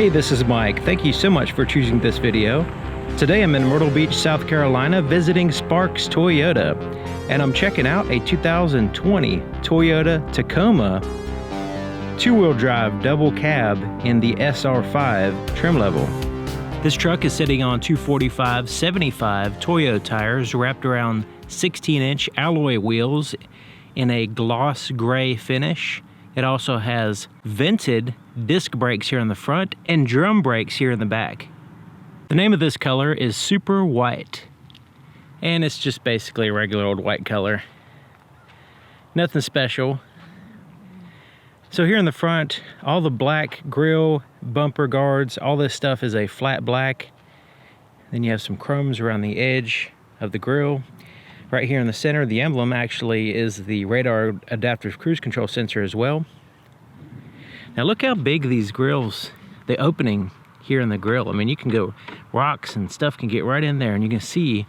Hey, this is Mike. Thank you so much for choosing this video. Today I'm in Myrtle Beach, South Carolina, visiting Sparks Toyota, and I'm checking out a 2020 Toyota Tacoma two-wheel drive double cab in the SR5 trim level. This truck is sitting on 245/75 Toyo tires wrapped around 16-inch alloy wheels in a gloss gray finish. It also has vented disc brakes here in the front and drum brakes here in the back. The name of this color is Super White, and it's just basically a regular old white color. Nothing special. So here in the front, all the black grille, bumper guards, all this stuff is a flat black. Then you have some chromes around the edge of the grille. Right here in the center, the emblem actually is the radar adaptive cruise control sensor as well. Now look how big these grills, the opening here in the grill. I mean, you can go, rocks and stuff can get right in there, and you can see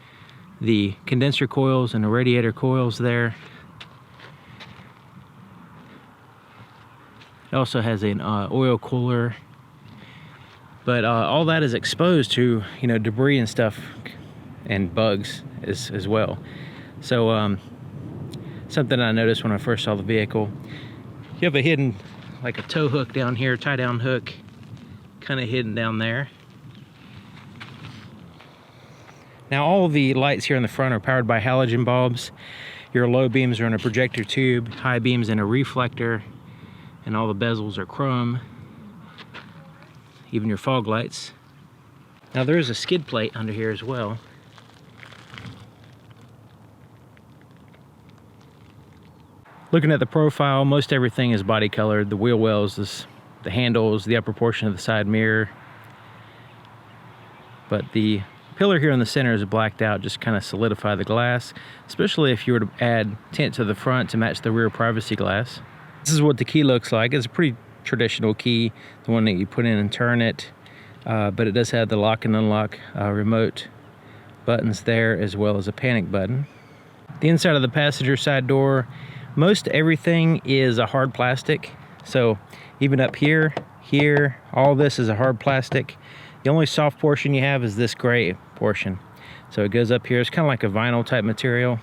the condenser coils and the radiator coils there. It also has an oil cooler, but all that is exposed to, you know, debris and stuff and bugs as well. So something I noticed when I first saw the vehicle, you have a hidden, like a tow hook down here, tie down hook, kind of hidden down there. Now all of the lights here in the front are powered by halogen bulbs. Your low beams are in a projector tube, high beams in a reflector, and all the bezels are chrome, even your fog lights. Now there is a skid plate under here as well. Looking at the profile, most everything is body colored. The wheel wells, the handles, the upper portion of the side mirror. But the pillar here in the center is blacked out, just kind of solidify the glass, especially if you were to add tint to the front to match the rear privacy glass. This is what the key looks like. It's a pretty traditional key, the one that you put in and turn it, but it does have the lock and unlock remote buttons there, as well as a panic button. The inside of the passenger side door, most everything is a hard plastic. So even up here, all this is a hard plastic. The only soft portion you have is this gray portion. So it goes up here. It's kind of like a vinyl type material.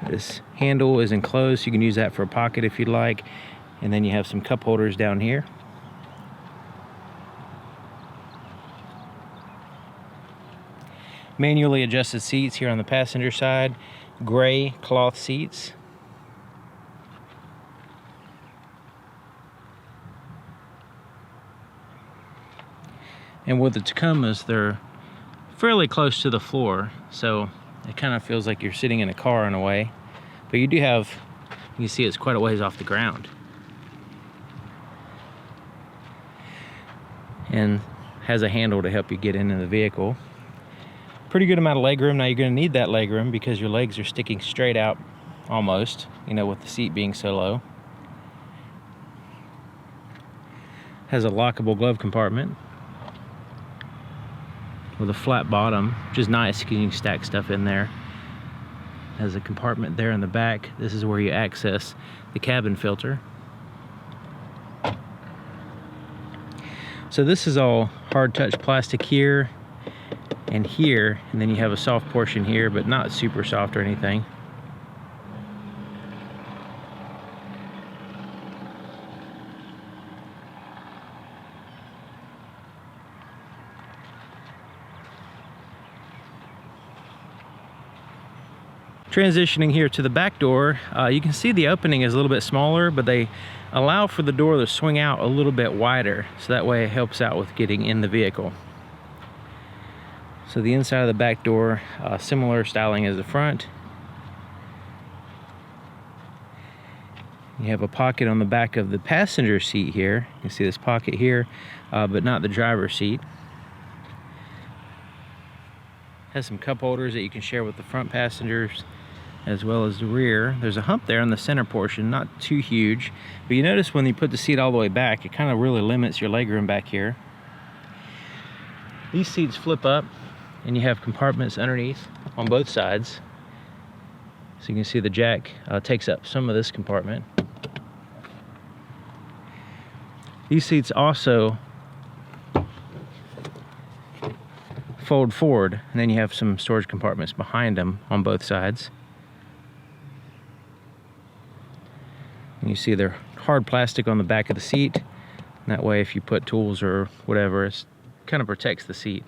This handle is enclosed. You can use that for a pocket if you'd like. And then you have some cup holders down here. Manually adjusted seats here on the passenger side. Gray cloth seats. And with the Tacomas, they're fairly close to the floor, so it kind of feels like you're sitting in a car in a way. But you do have, you see it's quite a ways off the ground. And has a handle to help you get into the vehicle. Pretty good amount of legroom. Now you're going to need that legroom because your legs are sticking straight out almost, you know, with the seat being so low. Has a lockable glove compartment with a flat bottom, which is nice because you can stack stuff in there. Has a compartment there in the back. This is where you access the cabin filter. So this is all hard touch plastic here and here, and then you have a soft portion here, but not super soft or anything. Transitioning here to the back door, you can see the opening is a little bit smaller, but they allow for the door to swing out a little bit wider, so that way it helps out with getting in the vehicle. So the inside of the back door, similar styling as the front. You have a pocket on the back of the passenger seat here. You can see this pocket here, but not the driver's seat. Has some cup holders that you can share with the front passengers as well as the rear. There's a hump there in the center portion, not too huge, but you notice when you put the seat all the way back, it kind of really limits your legroom back here. These seats flip up and you have compartments underneath on both sides. So you can see the jack takes up some of this compartment. These seats also fold forward, and then you have some storage compartments behind them on both sides. And you see they're hard plastic on the back of the seat. That way if you put tools or whatever, it kind of protects the seat.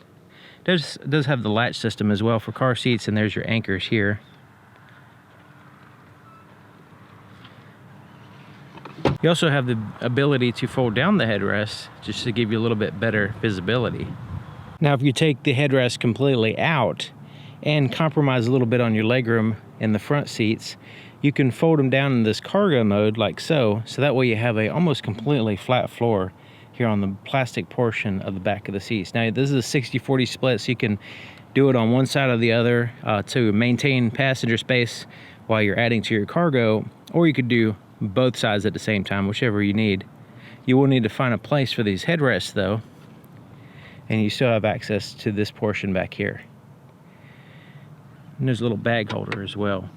It does have the latch system as well for car seats, and there's your anchors here. You also have the ability to fold down the headrest just to give you a little bit better visibility. Now if you take the headrest completely out and compromise a little bit on your legroom in the front seats, you can fold them down in this cargo mode like so. So that way you have a almost completely flat floor here on the plastic portion of the back of the seats. Now this is a 60-40 split, so you can do it on one side or the other to maintain passenger space while you're adding to your cargo, or you could do both sides at the same time, whichever you need. You will need to find a place for these headrests though, and you still have access to this portion back here. And there's a little bag holder as well.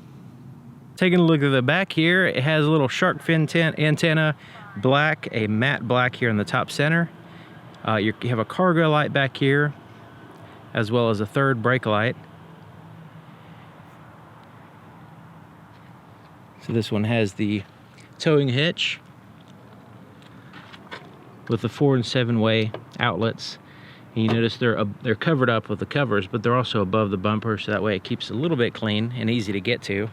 Taking a look at the back here, it has a little shark fin antenna, black, a matte black here in the top center. You have a cargo light back here, as well as a third brake light. So this one has the towing hitch with the 4- and 7-way outlets. And you notice they're covered up with the covers, but they're also above the bumper, so that way it keeps it a little bit clean and easy to get to.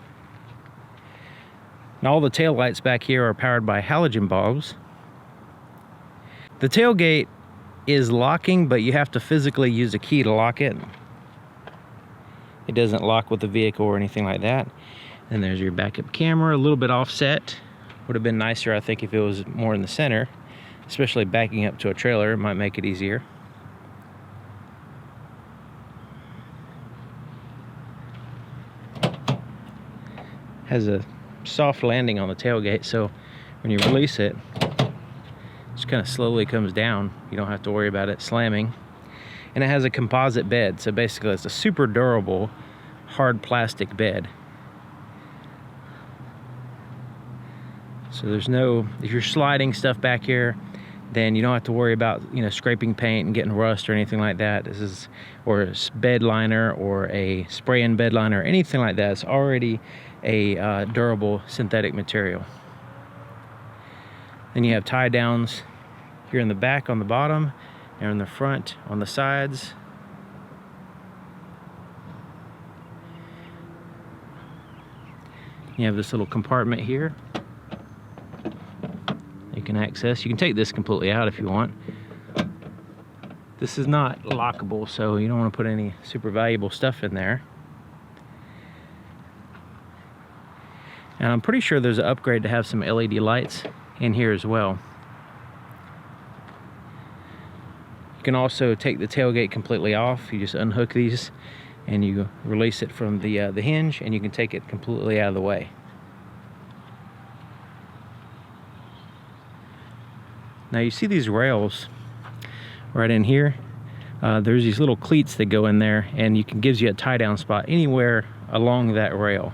And all the tail lights back here are powered by halogen bulbs. The tailgate is locking, but you have to physically use a key to lock it. It doesn't lock with the vehicle or anything like that. And there's your backup camera, a little bit offset. Would have been nicer, I think, if it was more in the center, especially backing up to a trailer. It might make it easier. Has a soft landing on the tailgate, so when you release it, it just kind of slowly comes down. You don't have to worry about it slamming. And it has a composite bed, so basically it's a super durable hard plastic bed. So there's no, if you're sliding stuff back here, then you don't have to worry about, you know, scraping paint and getting rust or anything like that. This is, or a bed liner or a spray-in bed liner or anything like that. It's already a durable synthetic material. Then you have tie downs here in the back on the bottom and in the front on the sides. You have this little compartment here you can access. You can take this completely out if you want. This is not lockable, so you don't want to put any super valuable stuff in there. And I'm pretty sure there's an upgrade to have some LED lights in here as well. You can also take the tailgate completely off. You just unhook these and you release it from the hinge, and you can take it completely out of the way. Now you see these rails right in here. There's these little cleats that go in there, and gives you a tie down spot anywhere along that rail.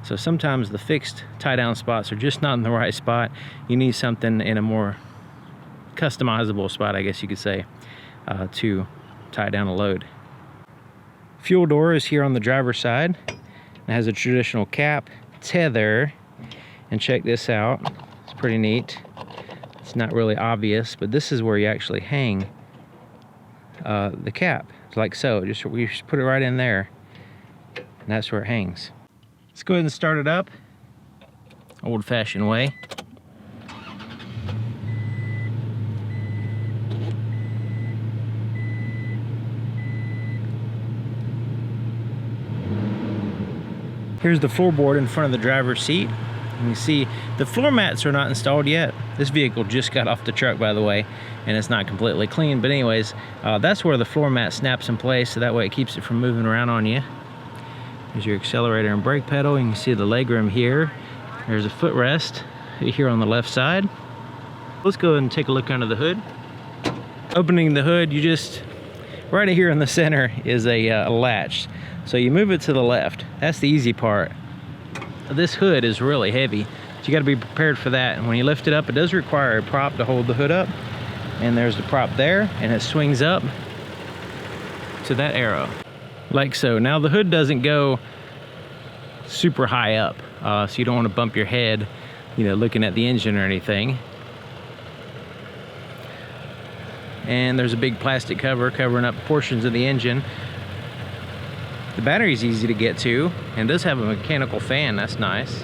So sometimes the fixed tie down spots are just not in the right spot. You need something in a more customizable spot, I guess you could say, to tie down a load. Fuel door is here on the driver's side. It has a traditional cap, tether, and check this out. It's pretty neat. It's not really obvious, but this is where you actually hang the cap, like so. We just put it right in there, and that's where it hangs. Let's go ahead and start it up, old-fashioned way. Here's the floorboard in front of the driver's seat. And you see the floor mats are not installed yet. This vehicle just got off the truck, by the way, and it's not completely clean. But anyways, that's where the floor mat snaps in place, so that way it keeps it from moving around on you. There's your accelerator and brake pedal. You can see the legroom here. There's a footrest here on the left side. Let's go ahead and take a look under the hood. Opening the hood, you just, right here in the center is a latch. So you move it to the left. That's the easy part. This hood is really heavy, So you got to be prepared for that. And when you lift it up, it does require a prop to hold the hood up. And there's the prop there, and it swings up to that arrow, like so. Now the hood doesn't go super high up, so you don't want to bump your head, you know, looking at the engine or anything. And there's a big plastic cover covering up portions of the engine. The battery's easy to get to, and does have a mechanical fan. That's nice.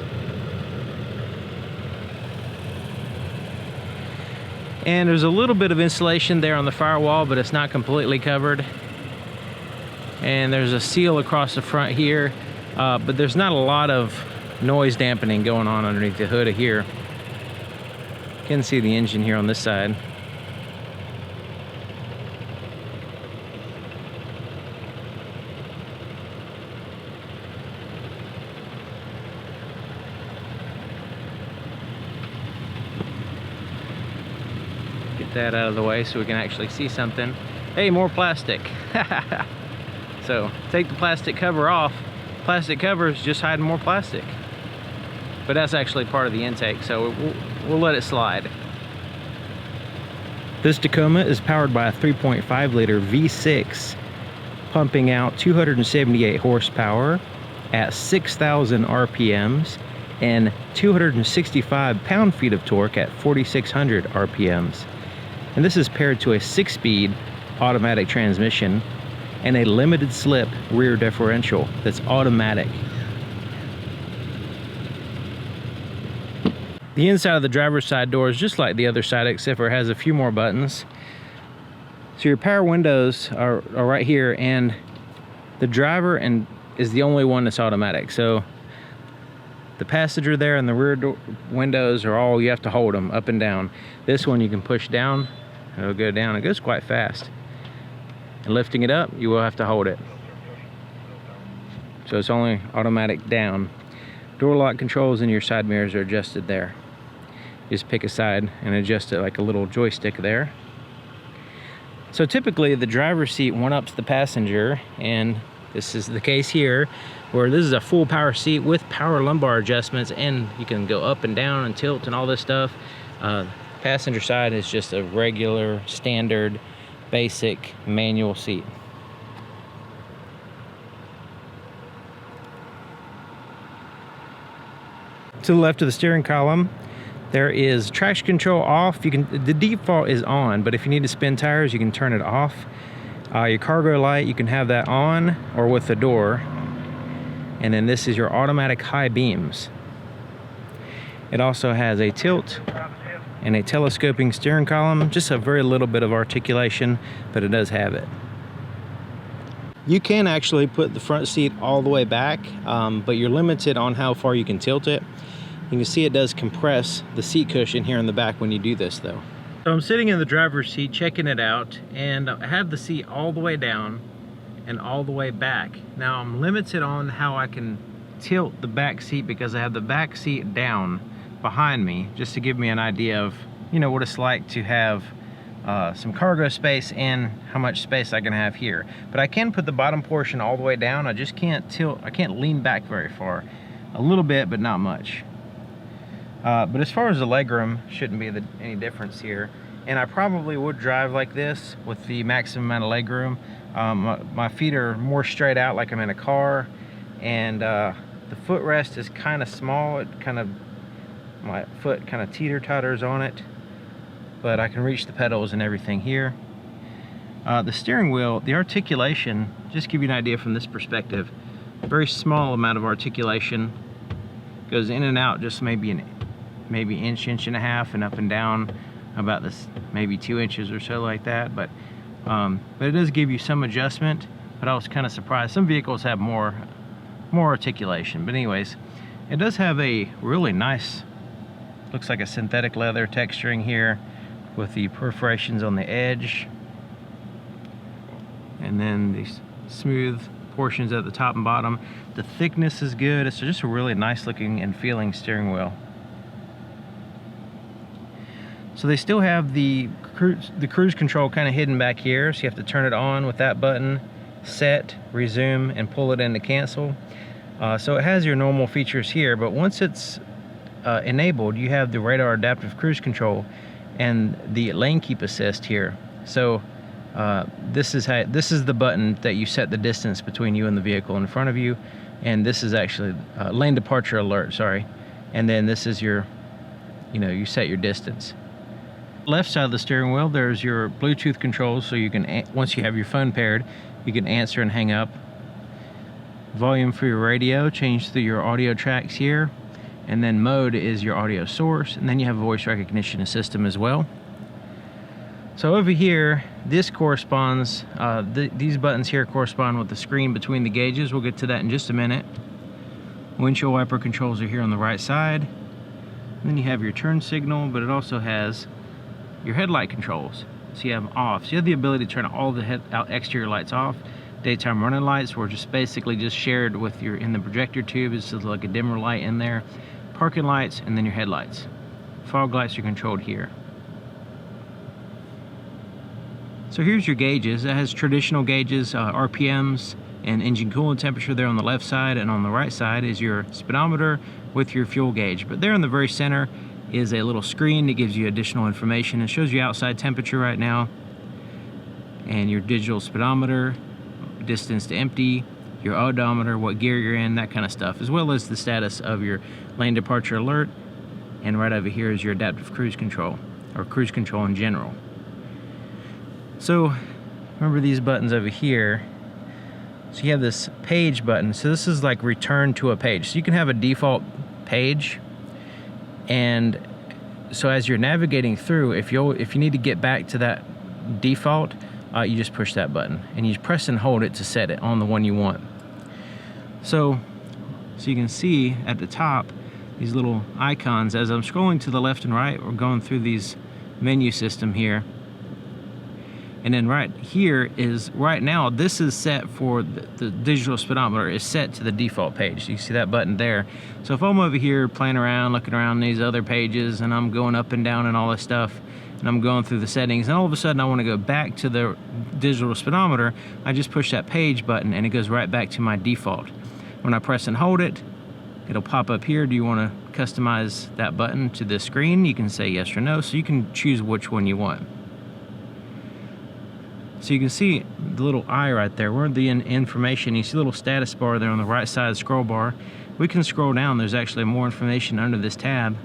And there's a little bit of insulation there on the firewall, but it's not completely covered. And there's a seal across the front here, but there's not a lot of noise dampening going on underneath the hood here. You can see the engine here on this side. That out of the way so we can actually see something. Hey, more plastic. So take the plastic cover off. Plastic cover is just hiding more plastic, but that's actually part of the intake, so we'll let it slide. This Tacoma is powered by a 3.5 liter V6 pumping out 278 horsepower at 6,000 RPMs and 265 pound-feet of torque at 4,600 RPMs. And this is paired to a 6-speed automatic transmission and a limited slip rear differential that's automatic. The inside of the driver's side door is just like the other side, except for it has a few more buttons. So your power windows are right here, and the driver is the only one that's automatic. So the passenger there and the rear door windows are all, you have to hold them up and down. This one you can push down. It'll go down. It goes quite fast. And lifting it up, you will have to hold it. So it's only automatic down. Door lock controls and your side mirrors are adjusted there. Just pick a side and adjust it like a little joystick there. So typically the driver's seat one-ups the passenger, and this is the case here, where this is a full power seat with power lumbar adjustments, and you can go up and down and tilt and all this stuff. Passenger side is just a regular, standard, basic manual seat. To the left of the steering column, there is traction control off. The default is on, but if you need to spin tires, you can turn it off. Your cargo light, you can have that on or with the door. And then this is your automatic high beams. It also has a tilt and a telescoping steering column, just a very little bit of articulation, but it does have it. You can actually put the front seat all the way back, but you're limited on how far you can tilt it. You can see it does compress the seat cushion here in the back when you do this though. So I'm sitting in the driver's seat checking it out, and I have the seat all the way down and all the way back. Now I'm limited on how I can tilt the back seat because I have the back seat down behind me, just to give me an idea of, you know, what it's like to have some cargo space and how much space I can have here. But I can put the bottom portion all the way down. I just can't tilt, I can't lean back very far. A little bit, but not much. But as far as the legroom, shouldn't be any difference here. And I probably would drive like this with the maximum amount of legroom. My feet are more straight out like I'm in a car, and the footrest is kind of small. My foot kind of teeter-totters on it, but I can reach the pedals and everything here. The steering wheel, the articulation, just give you an idea from this perspective, very small amount of articulation. Goes in and out just maybe inch and a half, and up and down about this, maybe 2 inches or so like that. But it does give you some adjustment. But I was kind of surprised. Some vehicles have more articulation. But anyways, it does have a really nice, looks like a synthetic leather texturing here with the perforations on the edge, and then these smooth portions at the top and bottom. The thickness is good. It's just a really nice looking and feeling steering wheel. So they still have the cruise control kind of hidden back here, so you have to turn it on with that button, set, resume, and pull it in to cancel. So it has your normal features here, but once it's enabled, you have the radar adaptive cruise control and the lane keep assist here. So this is the button that you set the distance between you and the vehicle in front of you, and this is actually lane departure alert, sorry. And then this is your, you set your distance. Left side of the steering wheel, there's your Bluetooth controls, so you can, once you have your phone paired, you can answer and hang up. Volume for your radio, change through your audio tracks here. And then mode is your audio source, and then you have a voice recognition system as well. So over here, this corresponds, these buttons here correspond with the screen between the gauges. We'll get to that in just a minute. Windshield wiper controls are here on the right side. And then you have your turn signal, but it also has your headlight controls. So you have them off. So you have the ability to turn all the exterior lights off. Daytime running lights were just basically just shared with your, in the projector tube, it's just like a dimmer light in there. Parking lights, and then your headlights. Fog lights are controlled here. So here's your gauges. It has traditional gauges, RPMs, and engine coolant temperature there on the left side, and on the right side is your speedometer with your fuel gauge. But there in the very center is a little screen that gives you additional information. It shows you outside temperature right now, and your digital speedometer, distance to empty, your odometer, what gear you're in, that kind of stuff, as well as the status of your lane departure alert. And right over here is your adaptive cruise control, or cruise control in general. So remember these buttons over here. So you have this page button. So this is like return to a page. So you can have a default page, and so as you're navigating through, if you need to get back to that default, you just push that button and you press and hold it to set it on the one you want. So you can see at the top these little icons. As I'm scrolling to the left and right, we're going through these menu system here. And then right here is, right now, this is set for the digital speedometer is set to the default page. So you see that button there. So if I'm over here playing around, looking around these other pages, and I'm going up and down and all this stuff, and I'm going through the settings, and all of a sudden I want to go back to the digital speedometer, I just push that page button and it goes right back to my default. When I press and hold it, it'll pop up here. Do you want to customize that button to this screen? You can say yes or no, so you can choose which one you want. So you can see the little eye right there. We're in the information. You see a little status bar there on the right side scroll bar. We can scroll down. There's actually more information under this tab.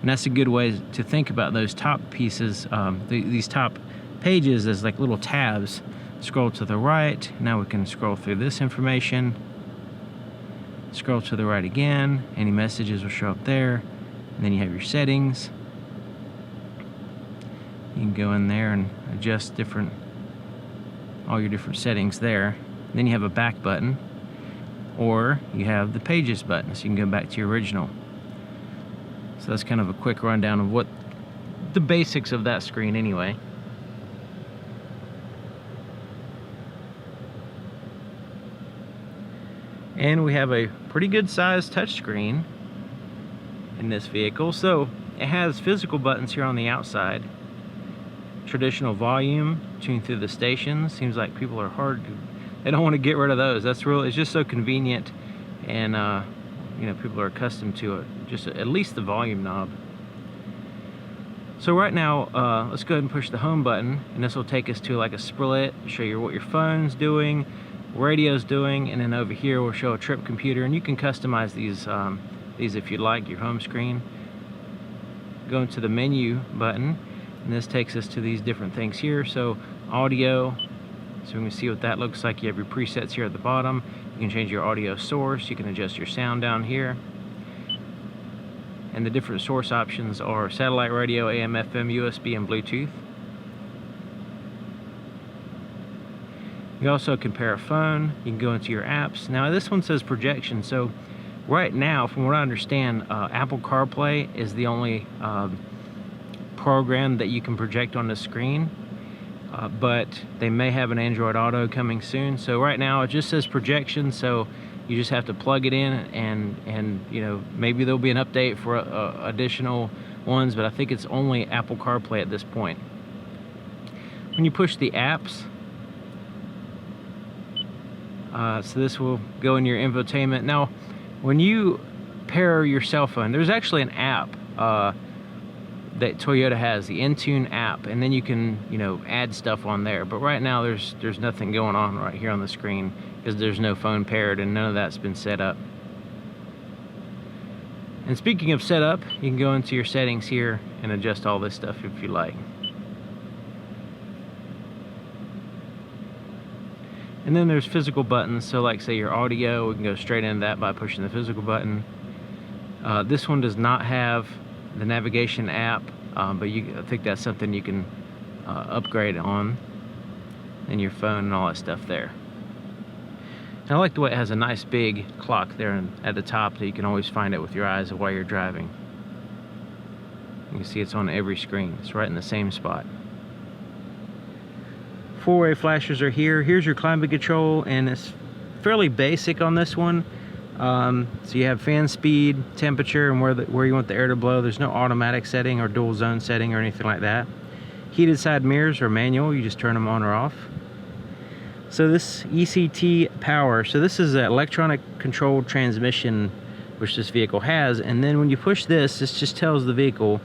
And that's a good way to think about those top pieces, these top pages as like little tabs. Scroll to the right. Now we can scroll through this information. Scroll to the right again. Any messages will show up there. And then you have your settings. You can go in there and adjust all your different settings there. Then you have a back button, or you have the pages button, so you can go back to your original. So that's kind of a quick rundown of what the basics of that screen anyway. And we have a pretty good sized touchscreen in this vehicle. So it has physical buttons here on the outside. Traditional volume, tune through the stations. Seems like people are they don't want to get rid of those. That's it's just so convenient, and people are accustomed to it. Just at least the volume knob. So right now, let's go ahead and push the home button, and this will take us to like a split, show you what your phone's doing, radio's doing, and then over here we'll show a trip computer, and you can customize these if you'd like, your home screen. Go into the menu button, and this takes us to these different things here. So audio, so we can see what that looks like. You have your presets here at the bottom. You can change your audio source. You can adjust your sound down here. And the different source options are satellite radio, AM, FM, USB, and Bluetooth. You also compare a phone. You can go into your apps. Now this one says projection. So right now, from what I understand, Apple CarPlay is the only program that you can project on the screen, but they may have an Android Auto coming soon. So right now it just says projection, so you just have to plug it in, and maybe there'll be an update for additional ones, but I think it's only Apple CarPlay at this point. When you push the apps, so this will go in your infotainment. Now when you pair your cell phone. There's actually an app that Toyota has, the Intune app, and then you can, you know, add stuff on there. But right now there's nothing going on right here on the screen because there's no phone paired and none of that's been set up. And speaking of setup, you can go into your settings here and adjust all this stuff if you like. And then there's physical buttons, so like say your audio, we can go straight into that by pushing the physical button. This one does not have the navigation app, but I think that's something you can upgrade on in your phone and all that stuff there. And I like the way it has a nice big clock there at the top that you can always find it with your eyes while you're driving. You can see it's on every screen. It's right in the same spot. Four-way flashers are here. Here's your climate control, and it's fairly basic on this one. So you have fan speed, temperature, and where you want the air to blow. There's no automatic setting or dual zone setting or anything like that. Heated side mirrors are manual. You just turn them on or off. So this Ect Power, so this is an electronic controlled transmission which this vehicle has, and then when you push this just tells the vehicle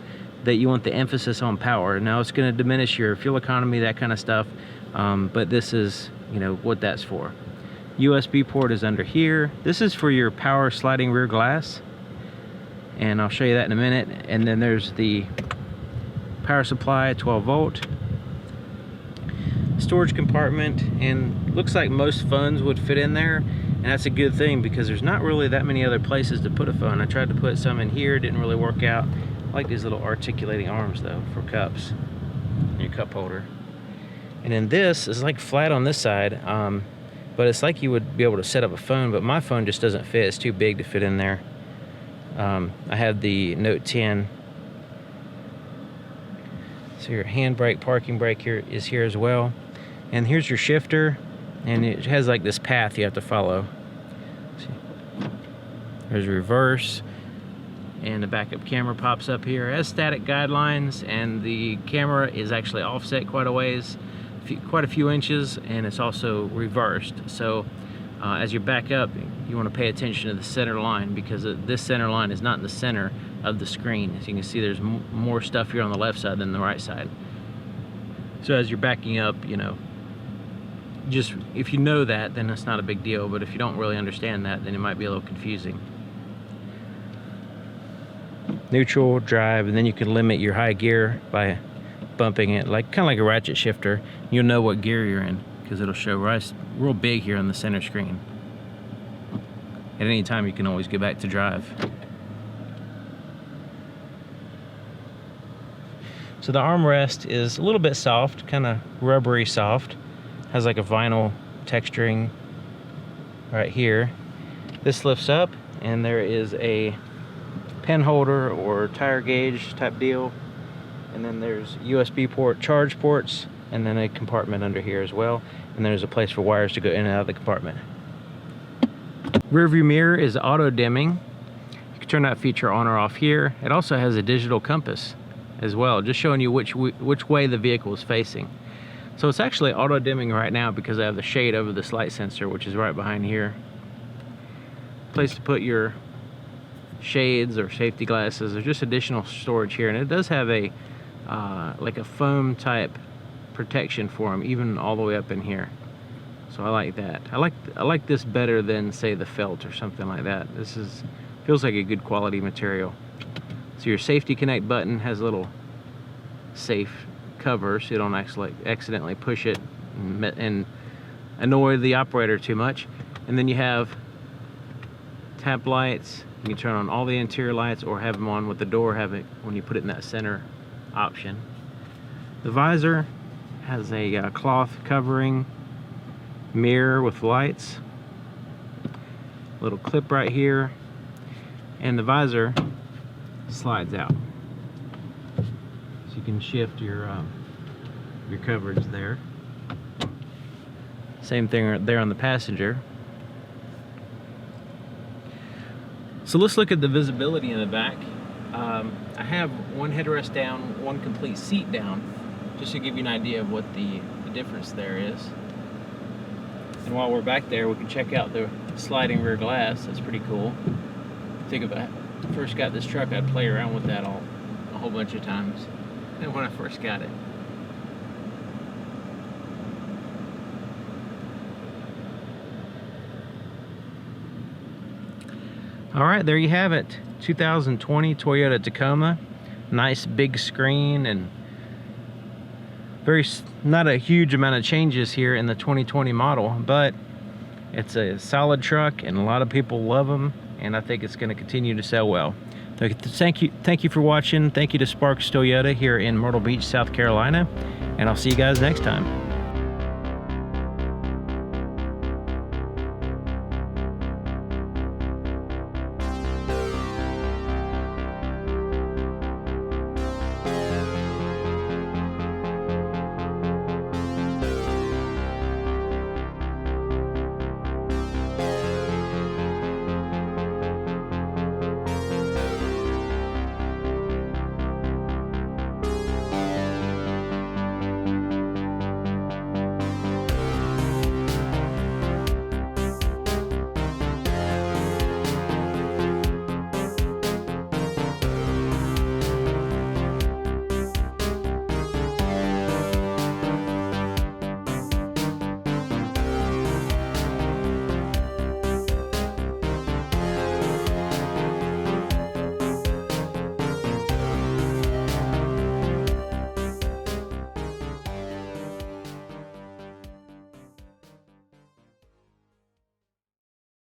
that you want the emphasis on power. Now it's going to diminish your fuel economy, that kind of stuff, but this is, you know, what that's for. USB port is under here. This is for your power sliding rear glass, and I'll show you that in a minute. And then there's the power supply, 12 volt. Storage compartment, and looks like most phones would fit in there, and that's a good thing because there's not really that many other places to put a phone. I tried to put some in here, didn't really work out. I like these little articulating arms though for cups, your cup holder. And then this is like flat on this side, but it's like you would be able to set up a phone, but my phone just doesn't fit. It's too big to fit in there. I have the Note 10. So your handbrake, parking brake here is here as well. And here's your shifter, and it has like this path you have to follow. There's reverse, and the backup camera pops up here. It has static guidelines, and the camera is actually offset quite a ways, quite a few inches, and it's also reversed. So as you back up, you want to pay attention to the center line, because this center line is not in the center of the screen. As you can see, there's more stuff here on the left side than the right side. So as you're backing up, you know, just if you know that, then it's not a big deal, but if you don't really understand that, then it might be a little confusing. Neutral, drive, and then you can limit your high gear by bumping it, like kind of like a ratchet shifter. You'll know what gear you're in because it'll show real big here on the center screen. At any time you can always get back to drive. So the armrest is a little bit soft, kind of rubbery soft. Has like a vinyl texturing right here. This lifts up, and there is a pen holder or tire gauge type deal. And then there's USB port, charge ports, and then a compartment under here as well. And there's a place for wires to go in and out of the compartment. Rear view mirror is auto dimming. You can turn that feature on or off here. It also has a digital compass as well, just showing you which way the vehicle is facing. So it's actually auto dimming right now because I have the shade over this light sensor, which is right behind here. Place to put your shades or safety glasses. There's just additional storage here, and it does have a like a foam type protection for them, even all the way up in here. So I like that. I like this better than, say, the felt or something like that. This feels like a good quality material. So your safety connect button has a little safe cover so you don't accidentally push it and annoy the operator too much. And then you have tap lights. You can turn on all the interior lights or have them on with the door, have it when you put it in that center option. The visor has a cloth covering, mirror with lights, little clip right here, and the visor slides out. So you can shift your coverage there. Same thing there on the passenger. So let's look at the visibility in the back. I have one headrest down, one complete seat down, just to give you an idea of what the difference there is. And while we're back there, we can check out the sliding rear glass. That's pretty cool. I think if I first got this truck, I'd play around with that a whole bunch of times. And when I first got it. All right, there you have it. 2020 Toyota Tacoma. Nice big screen, and not a huge amount of changes here in the 2020 model, but it's a solid truck and a lot of people love them, and I think it's going to continue to sell well. Thank you for watching. Thank you to Sparks Toyota here in Myrtle Beach, South Carolina, and I'll see you guys next time.